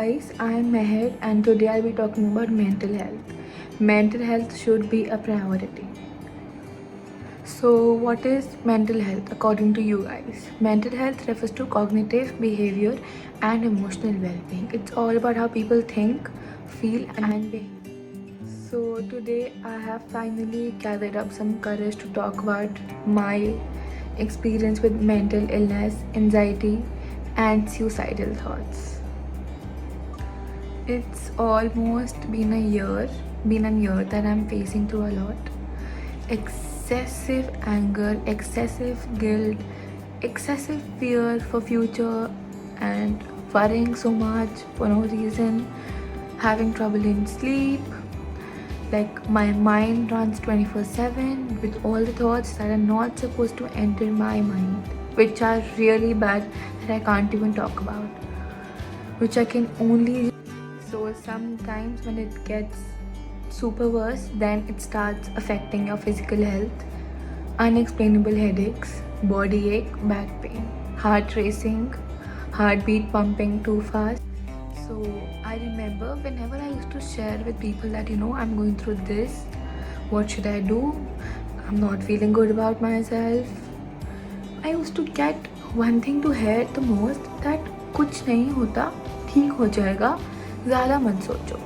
guys, I am Meher and today I'll be talking about mental health. Mental health should be a priority. So, what is mental health according to you guys? Mental health refers to cognitive behavior and emotional well being. It's all about how people think, feel, and behave. So, today I have finally gathered up some courage to talk about my experience with mental illness, anxiety, and suicidal thoughts. It's almost been a year that I'm facing through a lot. Excessive anger, excessive guilt, excessive fear for future, and worrying so much for no reason, having trouble in sleep. Like my mind runs 24/7 with all the thoughts that are not supposed to enter my mind, which are really bad that I can't even talk about, which I can only. So sometimes when it gets super worse, then it starts affecting your physical health. Unexplainable headaches, body ache, back pain, heart racing, heartbeat pumping too fast. So I remember whenever I used to share with people that I'm going through this, what should I do? I'm not feeling good about myself. I used to get one thing to hear the most, that कुछ नहीं होता, ठीक हो जाएगा, ज़्यादा मत सोचो.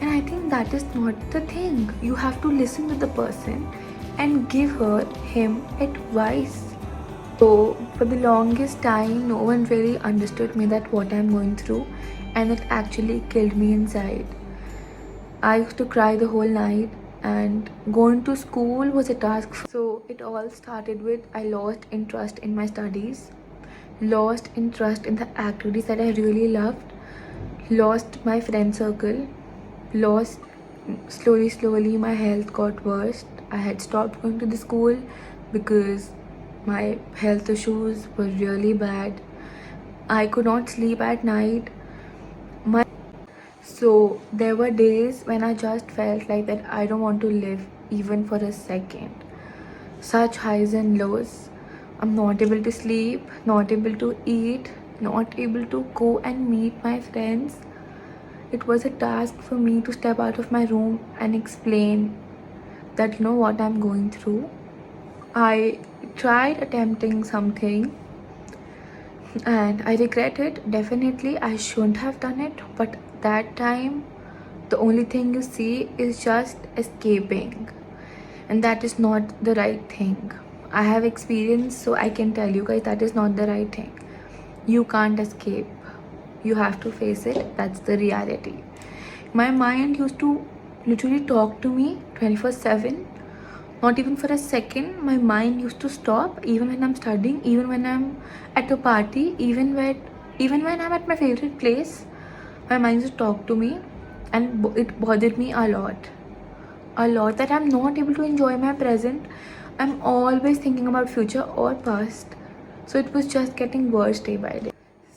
And I think that is not the thing. You have to listen to the person and give him advice. So for the longest time, no one really understood me, that what I'm going through, and it actually killed me inside. I used to cry the whole night, and going to school was a task. So it all started with I lost interest in my studies, lost interest in the activities that I really loved, lost my friend circle, lost slowly my health got worse. I had stopped going to the school because my health issues were really bad. I could not sleep at night. So there were days when I just felt like that I don't want to live even for a second. Such highs and lows. I'm not able to sleep, not able to eat, not able to go and meet my friends. It was a task for me to step out of my room and explain that what I'm going through. I tried attempting something and I regret it. Definitely, I shouldn't have done it, but that time, the only thing you see is just escaping, and that is not the right thing. I have experience, so I can tell you guys that is not the right thing. You can't escape, you have to face it. That's the reality. My mind used to literally talk to me 24/7. Not even for a second my mind used to stop, even when I'm studying, even when I'm at a party, even when I'm at my favorite place. My mind used to talk to me, and it bothered me a lot that I'm not able to enjoy my present. I'm always thinking about future or past. So it was just getting worse day by day.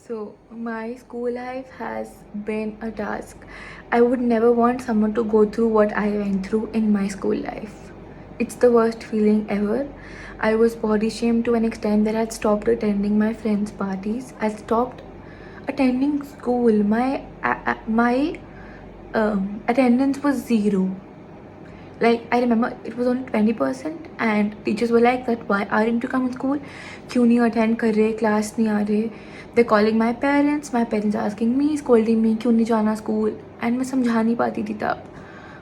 So my school life has been a task. I would never want someone to go through what I went through in my school life. It's the worst feeling ever. I was body shamed to an extent that I had stopped attending my friends' parties. I stopped attending school. My attendance was zero. Like I remember it was only 20%, and teachers were like that, why aren't you coming to school? क्यों नहीं attend कर रहे, class नहीं आ रहे? They're calling my parents asking me, scolding me, क्यों नहीं जाना school? And मैं समझा नहीं पाती थी तब,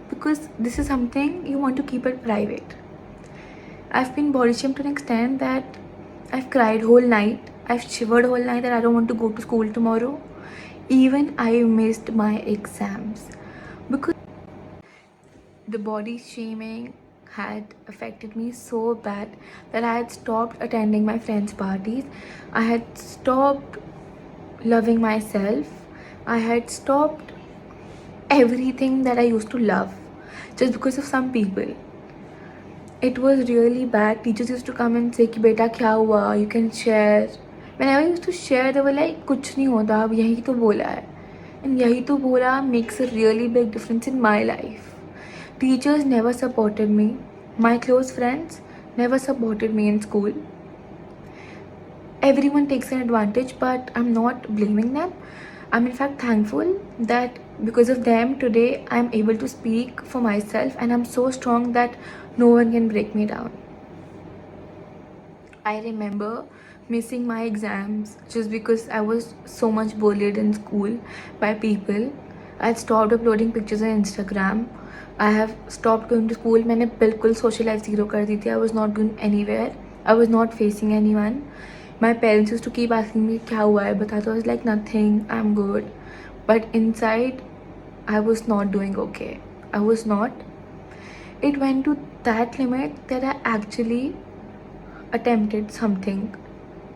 because this is something you want to keep it private. I've been body shamed to an extent that I've cried whole night. I've shivered whole night that I don't want to go to school tomorrow. Even I missed my exams because the body shaming had affected me so bad that I had stopped attending my friends' parties. I had stopped loving myself. I had stopped everything that I used to love just because of some people. It was really bad. Teachers used to come and say कि बेटा क्या हुआ, you can share. Whenever I used to share, they were like कुछ नहीं होता, अब यही तो बोला है. And यही तो बोला makes a really big difference in my life. Teachers never supported me. My close friends never supported me in school. Everyone takes an advantage, but I'm not blaming them. I'm in fact thankful that because of them today I'm able to speak for myself, and I'm so strong that no one can break me down. I remember missing my exams just because I was so much bullied in school by people. I stopped uploading pictures on Instagram. I have stopped going to school. मैंने बिल्कुल social life zero कर दी थी. I was not going anywhere. I was not facing anyone. My parents used to keep asking me क्या हुआ है बता. तो I was like nothing. I'm good. But inside, I was not doing okay. I was not. It went to that limit that I actually attempted something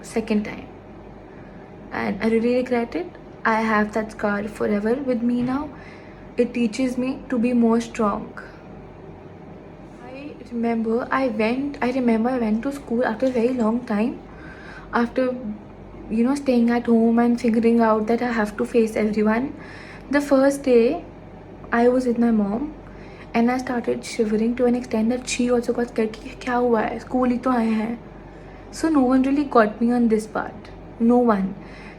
second time, and I really regret it. I have that scar forever with me now. It teaches me to be more strong. I remember I went to school after a very long time, after staying at home and figuring out that I have to face everyone. The first day I was with my mom and I started shivering to an extent that she also got scared कि क्या हुआ है, school ही तो आए हैं. So no one really got me on this part. No one.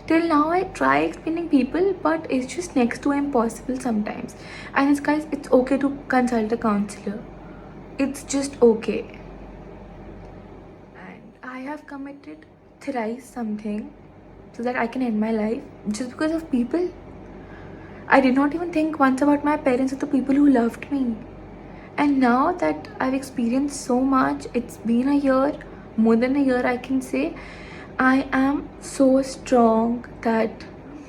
Till now I try explaining people, but it's just next to impossible sometimes. And it's guys, it's okay to consult a counselor. It's just okay. And I have committed thrice something so that I can end my life just because of people. I did not even think once about my parents or the people who loved me. And now that I've experienced so much, it's been a year, more than a year I can say, I am so strong that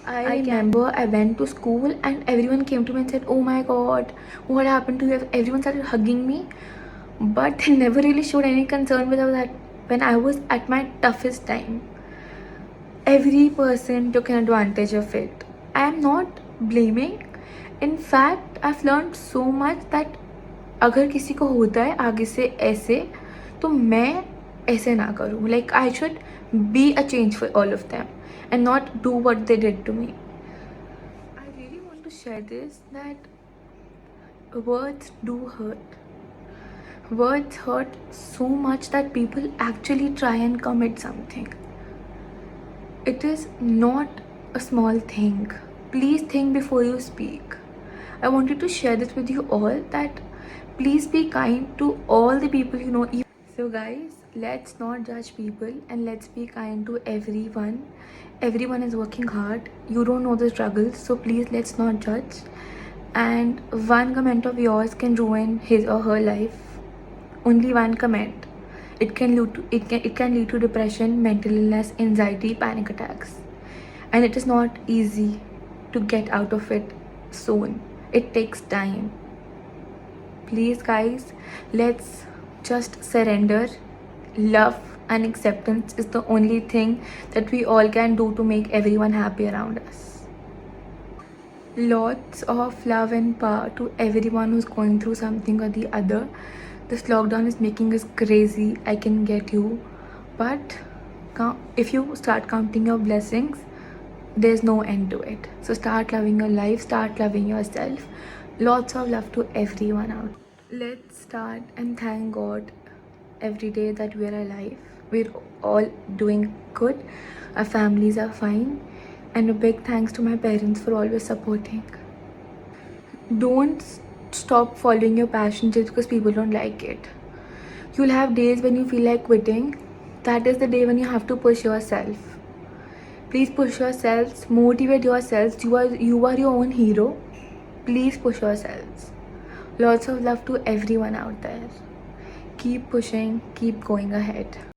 I remember I went to school and everyone came to me and said, oh my god, what happened to you? Everyone started hugging me, but they never really showed any concern with that when I was at my toughest time. Every person took an advantage of it. I am not blaming. In fact, I've learned so much that अगर किसी को होता है आगे से ऐसे, तो मैं ऐसे ना करूँ. Like I should be a change for all of them and not do what they did to me. I really want to share this, that words do hurt. Words hurt so much that people actually try and commit something. It is not a small thing. Please think before you speak. I wanted to share this with you all, that please be kind to all the people you know. So guys, let's not judge people and let's be kind to everyone. Everyone is working hard. You don't know the struggles, so please let's not judge. And one comment of yours can ruin his or her life. Only one comment. It can lead to depression, mental illness, anxiety, panic attacks. And it is not easy to get out of it soon. It takes time. Please guys, let's just surrender. Love and acceptance is the only thing that we all can do to make everyone happy around us. Lots of love and power to everyone who's going through something or the other. This lockdown is making us crazy, I can get you. But if you start counting your blessings, there's no end to it. So start loving your life, start loving yourself. Lots of love to everyone out. Let's start and thank God every day that we're alive. We're all doing good. Our families are fine. And a big thanks to my parents for always supporting. Don't stop following your passion just because people don't like it. You'll have days when you feel like quitting. That is the day when you have to push yourself. Please push yourselves, motivate yourselves. You are your own hero. Please push yourselves. Lots of love to everyone out there. Keep pushing, keep going ahead.